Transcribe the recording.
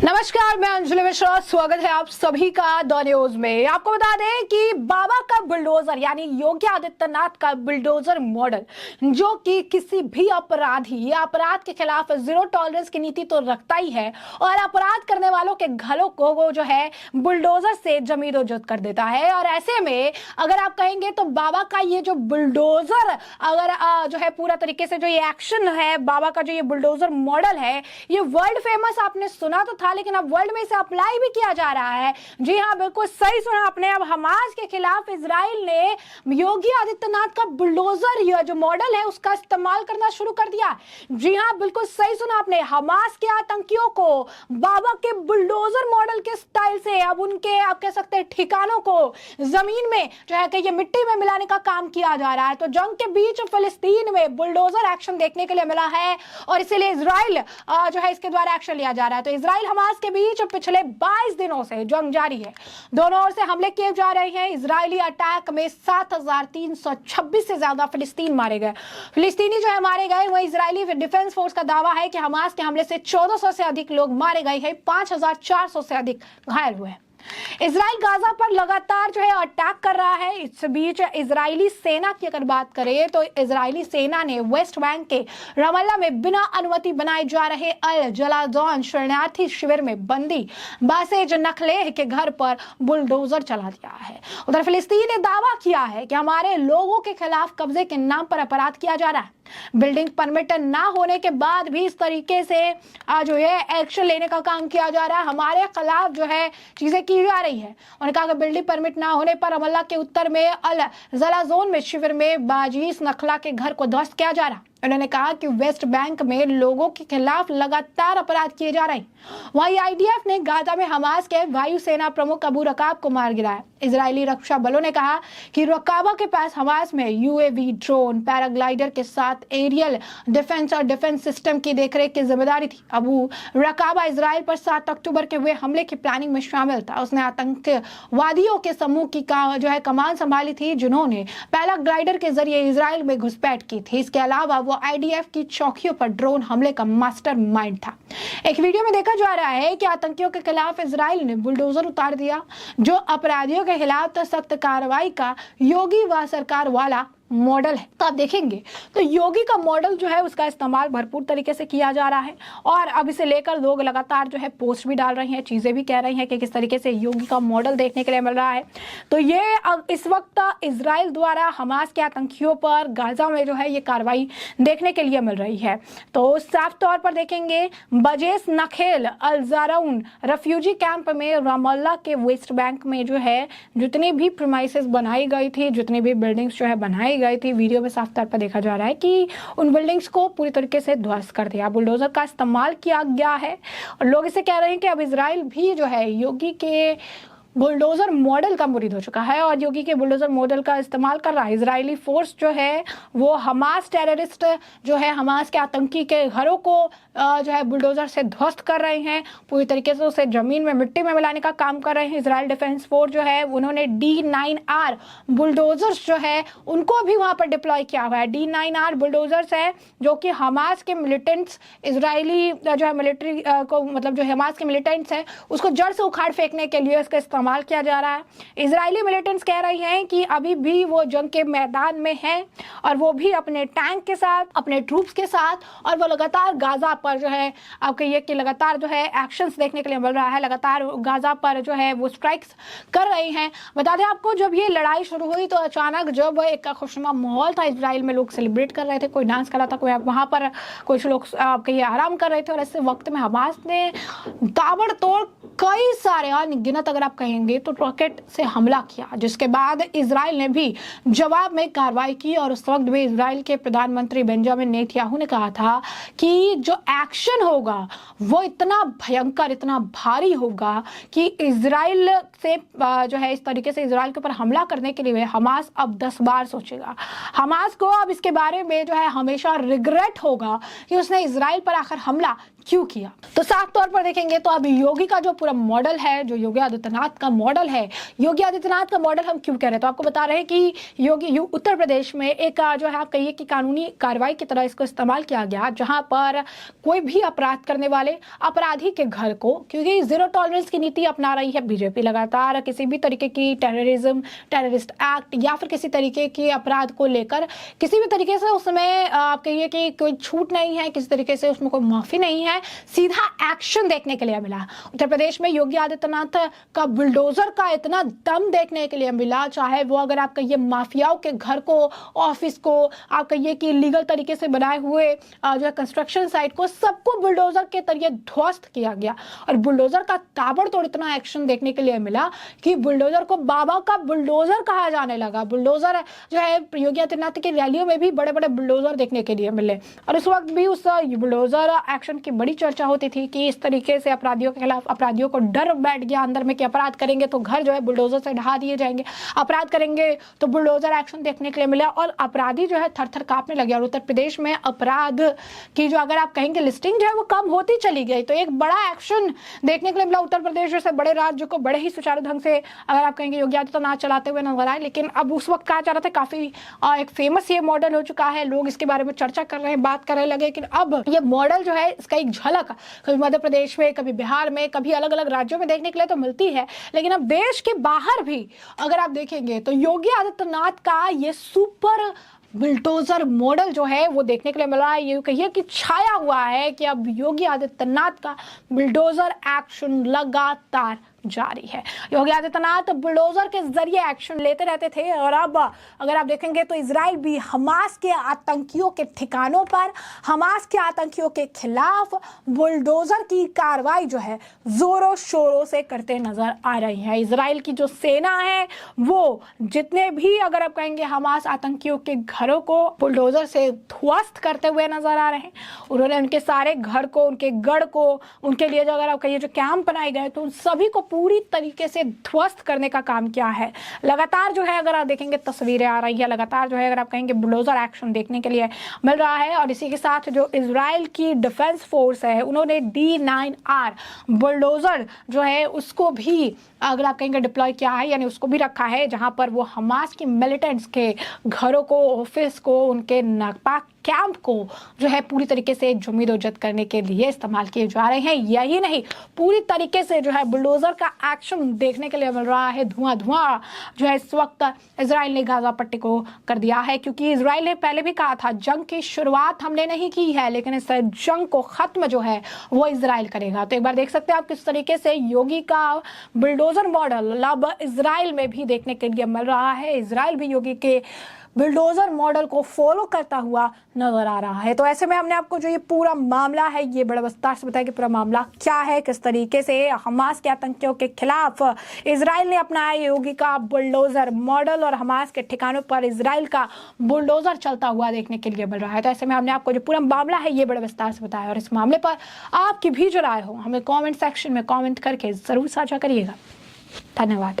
नमस्कार, मैं अंजलि मिश्रा। स्वागत है आप सभी का द न्यूज में। आपको बता दें कि बाबा का बुलडोजर यानी योगी आदित्यनाथ का बुलडोजर मॉडल जो कि किसी भी अपराधी या अपराध के खिलाफ जीरो टॉलरेंस की नीति तो रखता ही है और अपराध करने वालों के घरों को वो जो है बुलडोजर से जमींदोजद कर देता है। और ऐसे में अगर आप कहेंगे तो बाबा का ये जो बुलडोजर अगर जो है पूरा तरीके से जो ये एक्शन है, बाबा का जो ये बुलडोजर मॉडल है, ये वर्ल्ड फेमस आपने सुना तो था, लेकिन अब वर्ल्ड में इसे अप्लाई भी किया जा रहा है। जी हाँ, बिल्कुल सही सुना आपने। अब हमास के खिलाफ इजराइल ने योगी आदित्यनाथ का बुलडोजर यह जो मॉडल है उसका इस्तेमाल करना शुरू कर दिया। जी हाँ, बिल्कुल सही सुना आपने। हमास के आतंकियों को बाबा के बुलडोजर मॉडल के स्टाइल से अब उनके आप कह सकते हैं ठिकानों को जमीन में जो है कि ये मिट्टी में मिलाने का काम किया जा रहा है। तो जंग के बीच फिलिस्तीन में बुलडोजर एक्शन देखने के लिए मिला है और इसीलिए इजराइल जो है इसके द्वारा एक्शन लिया जा रहा है। तो इजराइल हमास के बीच पिछले 22 दिनों से जंग जारी है। दोनों ओर से हमले किए जा रहे हैं। इजरायली अटैक में 7,326 से ज्यादा फिलिस्तीन मारे गए। फिलिस्तीनी जो है मारे गए, वह इजरायली डिफेंस फोर्स का दावा है कि हमास के हमले से 1400 से अधिक लोग मारे गए हैं, 5,400 से अधिक घायल हुए हैं। इजराइल गाजा पर लगातार जो है अटैक कर रहा है। इस बीच इजरायली सेना की अगर बात करें तो इजरायली सेना ने वेस्ट बैंक के रमल्ला में बिना अनुमति बनाए जा रहे अल जलाजौन शरणार्थी शिविर में बंदी बासेज नखलेह के घर पर बुलडोजर चला दिया है। उधर फिलिस्तीन ने दावा किया है कि हमारे लोगों के खिलाफ कब्जे के नाम पर अपराध किया जा रहा है। बिल्डिंग परमिट ना होने के बाद भी इस तरीके से जो है एक्शन लेने का काम किया जा रहा है। हमारे खिलाफ जो है चीजें की जा रही है। उन्होंने कहा कि बिल्डिंग परमिट ना होने पर रमल्ला के उत्तर में अल जलाजोन में शिविर में बाजीस नखला के घर को ध्वस्त किया जा रहा। उन्होंने कहा कि वेस्ट बैंक में लोगों के खिलाफ लगातार अपराध किए जा रहे हैं। वहीं आईडीएफ ने गाजा में हमास के वायुसेना प्रमुख अबू रकाब को मार गिराया। इजरायली रक्षा बलों ने कहा कि रकाबा के पास हमास में यूएवी, ड्रोन, पैराग्लाइडर के साथ एरियल डिफेंस और डिफेंस सिस्टम की देखरेख की जिम्मेदारी थी। अबू रकाबा इजराइल पर 7 अक्टूबर के हुए हमले की प्लानिंग में शामिल था। उसने आतंकवादियों के समूह की जो है कमान संभाली थी, जिन्होंने पैराग्लाइडर के जरिए इजराइल में घुसपैठ की थी। इसके अलावा वो आईडीएफ की चौकियों पर ड्रोन हमले का मास्टरमाइंड था। एक वीडियो में देखा जा रहा है कि आतंकियों के खिलाफ इजराइल ने बुलडोजर उतार दिया, जो अपराधियों के खिलाफ तो सख्त कार्रवाई का योगी व सरकार वाला मॉडल है। तो आप देखेंगे तो योगी का मॉडल जो है उसका इस्तेमाल भरपूर तरीके से किया जा रहा है और अब इसे लेकर लोग लगातार जो है पोस्ट भी डाल रहे हैं, चीजें भी कह रही हैं कि किस तरीके से योगी का मॉडल देखने के लिए मिल रहा है। तो ये इस वक्त इजराइल द्वारा हमास के आतंकियों पर गाजा में जो है ये कार्रवाई देखने के लिए मिल रही है। तो साफ तौर पर देखेंगे बजेस नखेल अल जाराउन रेफ्यूजी कैंप में रमल्ला के वेस्ट बैंक में जो है जितनी भी प्रीमाइसेस बनाई गई थी, जितनी भी बिल्डिंग्स जो है बनाई गई थी, वीडियो में साफ तौर पर देखा जा रहा है कि उन बिल्डिंग्स को पूरी तरीके से ध्वस्त कर दिया, बुलडोजर का इस्तेमाल किया गया है। और लोग इसे कह रहे हैं कि अब इजराइल भी जो है योगी के बुलडोजर मॉडल का मुरीद हो चुका है और योगी के बुलडोजर मॉडल का इस्तेमाल कर रहा है। इजरायली फोर्स जो है वो हमास टेररिस्ट जो है हमास के आतंकी के घरों को जो है बुलडोजर से ध्वस्त कर रहे हैं, पूरी तरीके से उसे जमीन में मिट्टी में मिलाने का काम कर रहे हैं। इजराइल डिफेंस फोर्स जो है उन्होंने D9R बुलडोजर्स जो है उनको भी वहां पर डिप्लॉय किया हुआ है। D9R बुलडोजर्स है जो कि हमास के मिलिटेंट्स, इजरायली जो है मिलिट्री को मतलब जो हमास के मिलिटेंट्स है उसको जड़ से उखाड़ फेंकने के लिए इसका इस्तेमाल किया जा रहा है। इजरायली मिलिटेंट्स कह रही हैं कि अभी भी वो जंग के मैदान में हैं और वो भी अपने टैंक के साथ, अपने ट्रूप्स के साथ, और वो लगातार गाजा पर जो है आप कहिए कि लगातार जो है एक्शंस देखने के लिए मिल रहा है, लगातार गाजा पर जो है वो स्ट्राइक्स कर रही हैं। बता दें आपको, जब ये लड़ाई शुरू हुई तो अचानक जब एक खुशनुमा माहौल था इजराइल में, लोग सेलिब्रेट कर रहे थे, कोई डांस कर रहा था, कोई वहां पर कुछ लोग आप कहिए आराम कर रहे थे, और ऐसे वक्त में हमास ने ताबड़तोड़ कई सारे अनगिनत अगर आप कहेंगे तो रॉकेट से हमला किया, जिसके बाद इजराइल ने भी जवाब में कार्रवाई की। और उस वक्त भी इजराइल के प्रधानमंत्री बेंजामिन नेतन्याहू ने कहा था कि जो एक्शन होगा वो इतना भयंकर, इतना भारी होगा कि इजराइल से जो है इस तरीके से इजराइल के ऊपर हमला करने के लिए हमास अब 10 बार सोचेगा। हमास को अब इसके बारे में जो है हमेशा रिग्रेट होगा कि उसने इजराइल पर आकर हमला क्यों किया। तो साफ तौर पर देखेंगे तो अब योगी का जो पूरा मॉडल है, जो योगी आदित्यनाथ का मॉडल है, योगी आदित्यनाथ का मॉडल हम क्यों कह रहे हैं, तो आपको बता रहे हैं कि योगी उत्तर प्रदेश में एक जो है आप कहिए कि कानूनी कार्रवाई की तरह इसको इस्तेमाल किया गया, जहां पर कोई भी अपराध करने वाले अपराधी के घर को, क्योंकि जीरो टॉलरेंस की नीति अपना रही है बीजेपी लगातार, किसी भी तरीके की टेररिज्म, टेररिस्ट एक्ट या फिर किसी तरीके के अपराध को लेकर किसी भी तरीके से उसमें आप कहिए कि कोई छूट नहीं है, किसी तरीके से उसमें कोई माफी नहीं है, सीधा एक्शन देखने के लिए मिला। उत्तर प्रदेश में योगी आदित्यनाथ का बुलडोजर का इतना दम देखने के लिए मिला, चाहे वो अगर आप कहिए माफियाओं के घर को, ऑफिस को, आप कहिए कि लीगल तरीके से बनाए हुए जो है कंस्ट्रक्शन साइट को, सबको बुलडोजर के जरिए ध्वस्त किया गया। और बुलडोजर का ताबड़तोड़ इतना एक्शन देखने के लिए मिला कि बुलडोजर को बाबा का बुलडोजर कहा जाने लगा। बुलडोजर जो है योगी आदित्यनाथ की रैलियों में भी बड़े बड़े बुलडोजर देखने के लिए मिले, और उस वक्त भी उस बुलडोजर एक्शन की बड़ी चर्चा होती थी कि इस तरीके से अपराधियों के खिलाफ, अपराधियों को डर बैठ गया अंदर में कि अपराध करेंगे तो घर जो है बुलडोजर से ढहा दिए जाएंगे, अपराध करेंगे तो बुलडोजर एक्शन देखने के लिए मिला, और अपराधी जो है थर-थर कांपने लगे। और उत्तर प्रदेश में अपराध की जो अगर आप कहेंगे लिस्टिंग जो है वो कम होती चली गई। तो एक बड़ा एक्शन देखने के लिए मिला। उत्तर प्रदेश जैसे बड़े राज्य को बड़े ही सुचारू ढंग से अगर आप कहेंगे योगी आदित्यनाथ चलाते हुए नजर आए, लेकिन अब उस वक्त कहा जा रहा था काफी एक फेमस ये मॉडल हो चुका है, लोग इसके बारे में चर्चा कर रहे हैं, बात करने लगे। लेकिन अब ये मॉडल जो है इसका एक झलक कभी मध्य प्रदेश में, कभी बिहार में, कभी अलग अलग राज्यों में देखने के लिए तो मिलती है, लेकिन अब देश के बाहर भी अगर आप देखेंगे तो योगी आदित्यनाथ का ये सुपर बुलडोजर मॉडल जो है वो देखने के लिए मिल रहा है। ये कहिए कि छाया हुआ है कि अब योगी आदित्यनाथ का बुलडोजर एक्शन लगातार जारी है। योगी आदित्यनाथ बुलडोजर के जरिए एक्शन लेते रहते थे, और अब अगर आप देखेंगे तो इजराइल भी हमास के आतंकियों के ठिकानों पर, हमास के आतंकियों के खिलाफ बुलडोजर की कार्रवाई जो है जोरों शोरों से करते नजर आ रही है। इजराइल की जो सेना है वो जितने भी अगर आप कहेंगे हमास आतंकियों के घरों को बुलडोजर से ध्वस्त करते हुए नजर आ रहे हैं। उन्होंने उनके सारे घर को, उनके गढ़ को, उनके लिए जो अगर आप कहिए जो कैंप बनाए गए तो उन सभी को पूरी तरीके से ध्वस्त करने का काम किया है। लगातार जो है अगर आप देखेंगे तस्वीरें आ रही है, लगातार जो है अगर आप कहेंगे बुलडोजर एक्शन देखने के लिए मिल रहा है। और इसी के साथ जो इजराइल की डिफेंस फोर्स है उन्होंने D9R बुलडोजर जो है उसको भी अगर आप कहेंगे डिप्लॉय किया है, यानी उसको भी रखा है, जहां पर वो हमास की मिलिटेंट्स के घरों को, ऑफिस को, उनके नापाक कैंप को जो है पूरी तरीके से जमींदोजद करने के लिए इस्तेमाल किए जा रहे हैं। यही नहीं, पूरी तरीके से जो है बुलडोजर का एक्शन देखने के लिए मिल रहा है। धुआं धुआं जो है इस वक्त इजराइल ने गाजा पट्टी को कर दिया है, क्योंकि इजराइल ने पहले भी कहा था जंग की शुरुआत हमने नहीं की है, लेकिन इस जंग को खत्म जो है वो इजराइल करेगा। तो एक बार देख सकते हैं आप किस तरीके से योगी का बुलडोजर मॉडल अब इजराइल में भी देखने के लिए मिल रहा है। इजराइल भी योगी के बुलडोजर मॉडल को फॉलो करता हुआ नजर आ रहा है। तो ऐसे में हमने आपको जो ये पूरा मामला है ये बड़ा विस्तार से बताया कि पूरा मामला क्या है, किस तरीके से हमास के आतंकियों के खिलाफ इजराइल ने अपनाया योगी का बुलडोजर मॉडल, और हमास के ठिकानों पर इजराइल का बुलडोजर चलता हुआ देखने के लिए मिल रहा है। तो ऐसे में हमने आपको जो पूरा मामला है ये बड़ा विस्तार से बताया, और इस मामले पर आपकी भी जो राय हो हमें कॉमेंट सेक्शन में कॉमेंट करके जरूर साझा करिएगा। धन्यवाद।